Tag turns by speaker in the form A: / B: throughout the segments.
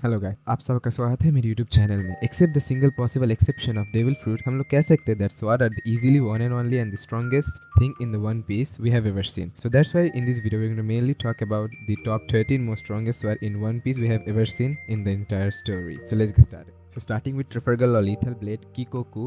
A: Hello guys, आप सबका स्वागत है मेरे YouTube चैनल में। Except the single possible exception of devil fruit, हम लोग कह सकते हैं that sword are the easily one and only and the strongest thing in the One Piece we have ever seen. So that's why in this video we're going to mainly talk about the top 13 most strongest sword in One Piece we have ever seen in the entire story. So let's get started. So starting with Trafalgar Law Lethal Blade Kikoku,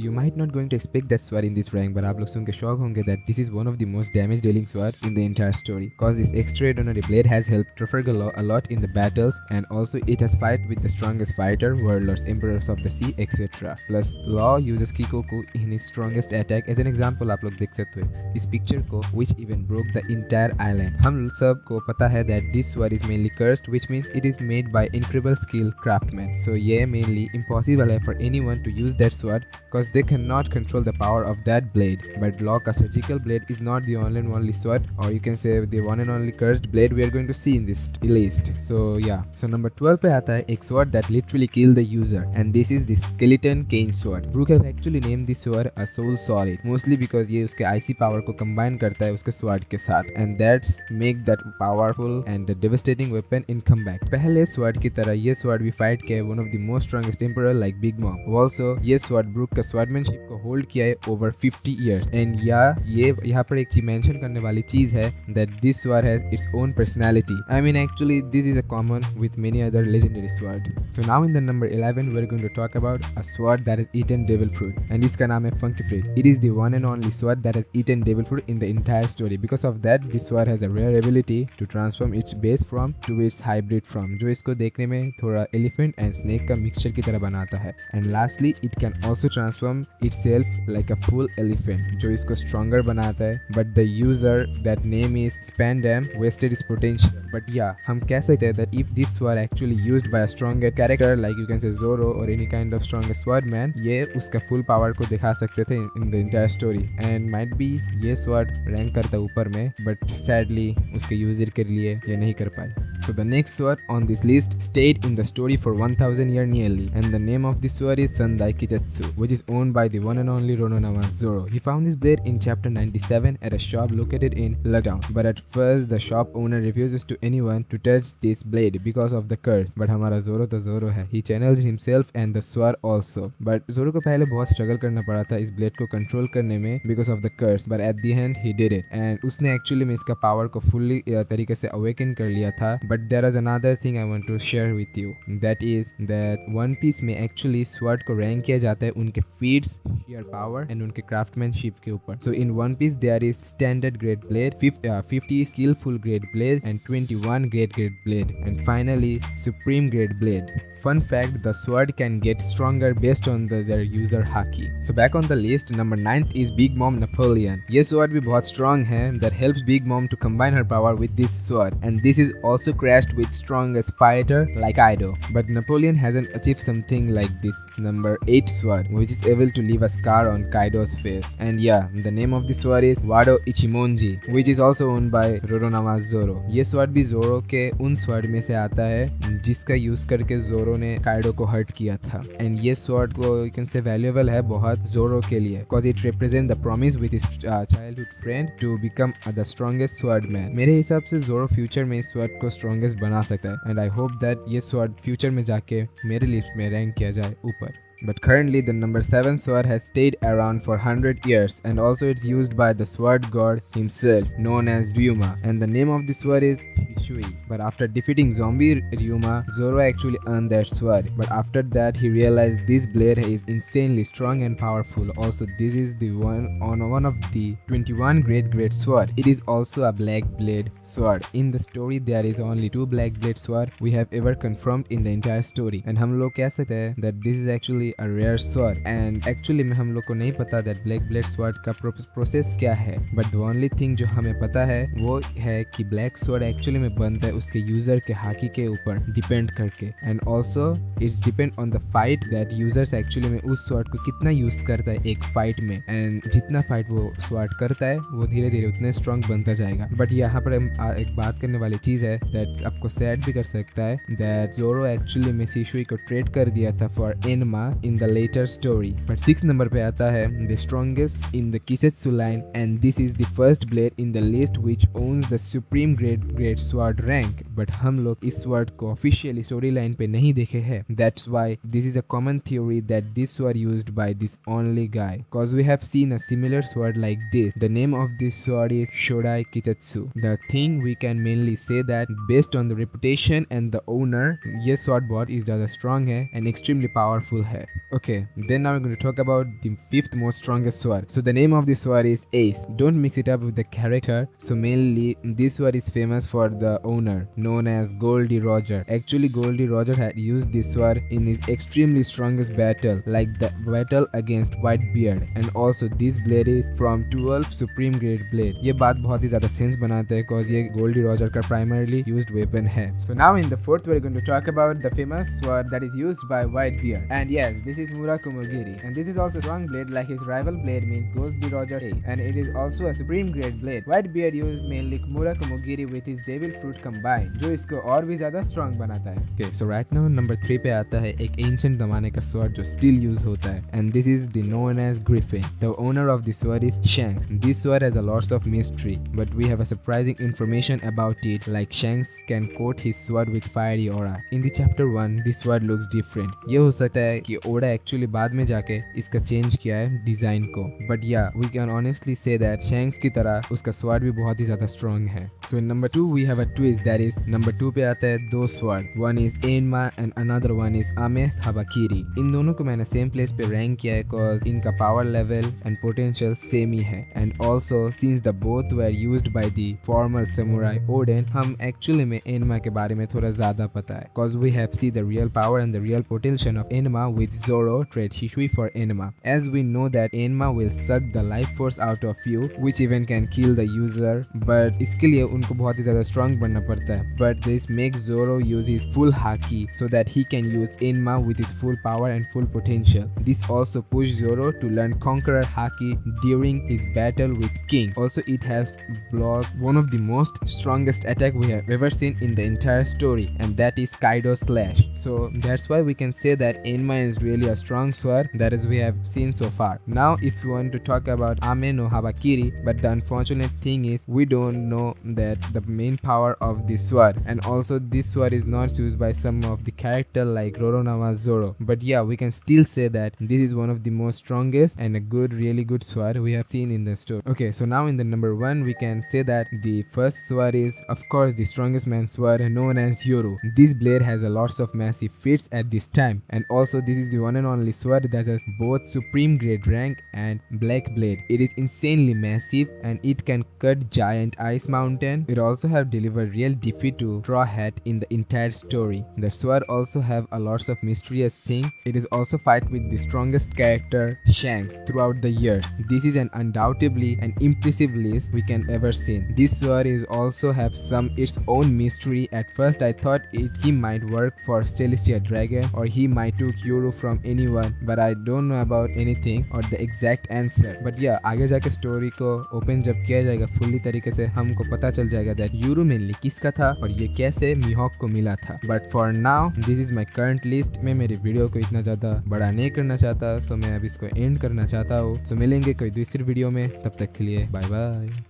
A: you might not going to expect that sword in this rank, but आप लोग सुन के shock होंगे that this is one of the most damage dealing sword in the entire story. Cause this extraordinary blade has helped Trafalgar Law a lot in the battles, and also it has fight with the strongest fighter, warlords, emperors of the sea, etc. Plus Law uses Kikoku in his strongest attack. As an example आप लोग देख सकते हो इस picture को, which even broke the entire island. हम सब को पता है that this sword is mainly cursed, which means it is made by incredible skill craftsmen. So ये mainly impossible है for anyone to use that sword because they cannot control the power of that blade. But Law का surgical blade is not the only sword, or you can say the one and only cursed blade we are going to see in this list. So yeah, so number 12 पे आता है एक sword that literally kill the user, and this is the skeleton cane sword. Brook have actually named this sword a soul solid, mostly because ये उसके icy power को combine करता है उसके sword के साथ, and that's make that powerful and devastating weapon in combat. पहले sword की तरह ये sword भी fight किया है one of the most strongest emperor like Big Mom. Also ये sword Brook का swordmanship को hold किया है over 50 years, and ये यहाँ पर एक चीज mention करने वाली चीज है that this sword has its own personality. I mean actually this is a common with many other legendary sword. So now in the number 11 we're going to talk about a sword that has eaten devil fruit, and इसका नाम है Funky Fruit. It is the one and only sword that has eaten devil fruit in the entire story. Because of that this sword has a rare ability to transform its base form to its hybrid form, जो इसको देखने में थोड़ा elephant and snake का mixture की तरह बनाता है. And lastly it can also transform itself like a full elephant, जो इसको stronger बनाता है. But the user that name is Spandam wasted its potential. But yeah, हम कह सकते हैं that if this sword actually used by a stronger character like you can say Zoro or any kind of strongest swordman, ये उसका full power को दिखा सकते थे in the entire story. And might be ये sword rank करता ऊपर में, but sadly उसके user के लिए ये नहीं कर पाए. So the next sword on this list stayed in the story for 1000 years nearly, and the name of this sword is Sandai Kitetsu, which is owned by the one and only Rononawa Zoro. He found this blade in chapter 97 at a shop located in Lagdown, but at first the shop owner refuses to anyone to touch this blade because of the curse. But हमारा Zoro तो Zoro है, he channels himself and the sword also. But Zoro को पहले बहुत struggle करना पड़ा था इस blade को control करने में because of the curse, but at the end he did it, and उसने actually में इसका power को fully तरीके से awaken कर लिया था. But there is another thing I want to share with you, that is that One Piece में actually sword को rank किया जाता है उनके feats, sheer power and उनके craftsmanship के ऊपर. So in One Piece there is standard grade blade, 50 skillful grade blade and 21 grade blade, and finally supreme grade blade. Fun fact, the sword can get stronger based on their user haki. So back on the list, number 9th is Big Mom Napoleon. ये sword भी बहुत strong है, that helps Big Mom to combine her power with this sword, and this is also crashed with strongest fighter like Kaido. But Napoleon hasn't achieved something like this number 8 sword, which is able to leave a scar on Kaido's face. And yeah, the name of this sword is Wado Ichimonji, which is also owned by Roronoa Zoro. ये sword भी Zoro के उन sword में से आता है जिसका use करके Zoro ने काइडो को हर्ट किया था. एंड ये स्वॉर्ड को यू कैन से वैल्यूएबल है बहुत जोरो के लिए, because it represent the promise with his childhood friend to become the strongest swordsman. मेरे हिसाब से जोरो फ्यूचर में इस स्वॉर्ड को स्ट्रॉन्गेस्ट बना सकता है, एंड आई होप दैट ये स्वॉर्ड फ्यूचर में जाके मेरे लिस्ट में रैंक किया जाए ऊपर. But currently the number 7 sword has stayed around for 100 years, and also it's used by the sword god himself known as Ryuma, and the name of the sword is Shishui. But after defeating zombie Ryuma, Zoro actually earned that sword, but after that he realized this blade is insanely strong and powerful. Also this is the one of the 21 great sword. It is also a black blade sword. In the story there is only 2 black blade sword we have ever confirmed in the entire story, and हम लोग कह सकते हैं that this is actually a rare sword, and actually में हम लोग को नहीं पता that black blade sword का प्रोसेस क्या है. but the only thing जो हमें पता है वो है कि black sword actually में बनता है उसके यूजर के हाकी के ऊपर डिपेंड करके, and also it's depend on the fight that users actually में उस sword को कितना यूज करता है एक फाइट में, and जितना फाइट वो sword करता है वो धीरे धीरे उतने स्ट्रॉन्ग बनता जाएगा. बट यहाँ पर एक बात करने वाली चीज है that आपको सैड भी कर सकता है that Zoro actually में Shishui को ट्रेड कर दिया था for Enma in the later story. But 6 number पे आता है the strongest in the Kisetsu line, and this is the first blade in the list which owns the supreme great sword rank. But हम लोग इस sword को officially storyline पे नहीं देखे हैं. That's why this is a common theory that this sword used by this only guy, cause we have seen a similar sword like this. The name of this sword is Shodai Kitetsu. The thing we can mainly say that based on the reputation and the owner, ये sword बहुत ही ज़्यादा strong है and extremely powerful है. Okay, then now we're going to talk about the 5th most strongest sword. So the name of this sword is Ace. Don't mix it up with the character. So mainly this sword is famous for the owner known as Goldie Roger. Actually Goldie Roger had used this sword in his extremely strongest battle, like the battle against Whitebeard, and also this blade is from 12 supreme grade blade. ये बात बहुत ही ज़्यादा sense बनाता है cause ये Goldie Roger का primarily used weapon है. So now in the 4th we're going to talk about the famous sword that is used by Whitebeard, and yes, this is Murakumogiri, and this is also strong blade like his rival blade means Goldie Roger Ace, and it is also a supreme grade blade. Whitebeard used mainly Murakumogiri with his devil fruit combined, जो इसको और भी ज़्यादा strong बनाता है. Okay, so right now number 3 पे आता है एक ancient ज़माने का sword जो still use होता है, and this is the known as Griffin. The owner of this sword is Shanks. This sword has a lots of mystery, but we have a surprising information about it, like Shanks can coat his sword with fiery aura. In the chapter 1, this sword looks different. ये हो सकता है कि Voda actually बाद में जाके इसका change किया है डिजाइन को, but yeah we can honestly say that Shanks की तरह उसका स्वॉर्ड भी बहुत ही ज्यादा स्ट्रॉन्ग है. So in number 2 we have a twist, that is number 2 पे आता है दो sword. One is Enma and another one is Ame Habakiri. इन दोनों को मैंने सेम प्लेस पे रैंक किया है बिकॉज इनका power level and potential same ही है, and also since the both were used by the former samurai Oden, हम एक्चुअली में एनमा के बारे में थोड़ा ज्यादा पता है because we have see the real power and the real potential of Enma with Zoro trade Shishui for Enma. As we know that Enma will suck the life force out of you, which even can kill the user, but इसके लिए उनको बहुत ही ज़्यादा strong बनना पड़ता है. But this makes Zoro use his full haki so that he can use Enma with his full power and full potential. This also pushed Zoro to learn Conqueror haki during his battle with King. Also, it has blocked one of the most strongest attack we have ever seen in the entire story, and that is Kaido Slash. So that's why we can say that Enma is really a strong sword that is we have seen so far. Now if you want to talk about Ame no Habakiri, but the unfortunate thing is we don't know that the main power of this sword, and also this sword is not used by some of the character like Roronoa Zoro, but yeah, we can still say that this is one of the most strongest and a really good sword we have seen in the story. Okay, so now in the number 1 we can say that the first sword is of course the strongest man sword known as Yoru. This blade has a lots of massive feats at this time, and also this is the one and only sword that has both supreme grade rank and black blade. It is insanely massive and it can cut giant ice mountain. It also have delivered real defeat to Straw Hat in the entire story. The sword also have a lots of mysterious thing. It is also fight with the strongest character Shanks throughout the years. This is an undoubtedly an impressive list we can ever seen. This sword is also have some its own mystery. At first I thought he might work for Celestia Dragon or he might took Yoru from anyone, but I don't know about anything or the exact answer. But yeah, आगे जाके story को open जब किया जाएगा fully तरीके से हमको पता चल जाएगा that यूरू मेनली किसका था और ये कैसे मीहॉक को मिला था. But for now this is my current list. मैं मेरी वीडियो को इतना ज़्यादा बड़ा नहीं करना चाहता, सो मैं अब इसको एंड करना चाहता हूँ. सो मिलेंगे कोई दूसरी वीडियो में, तब तक के लिए बाय बाय.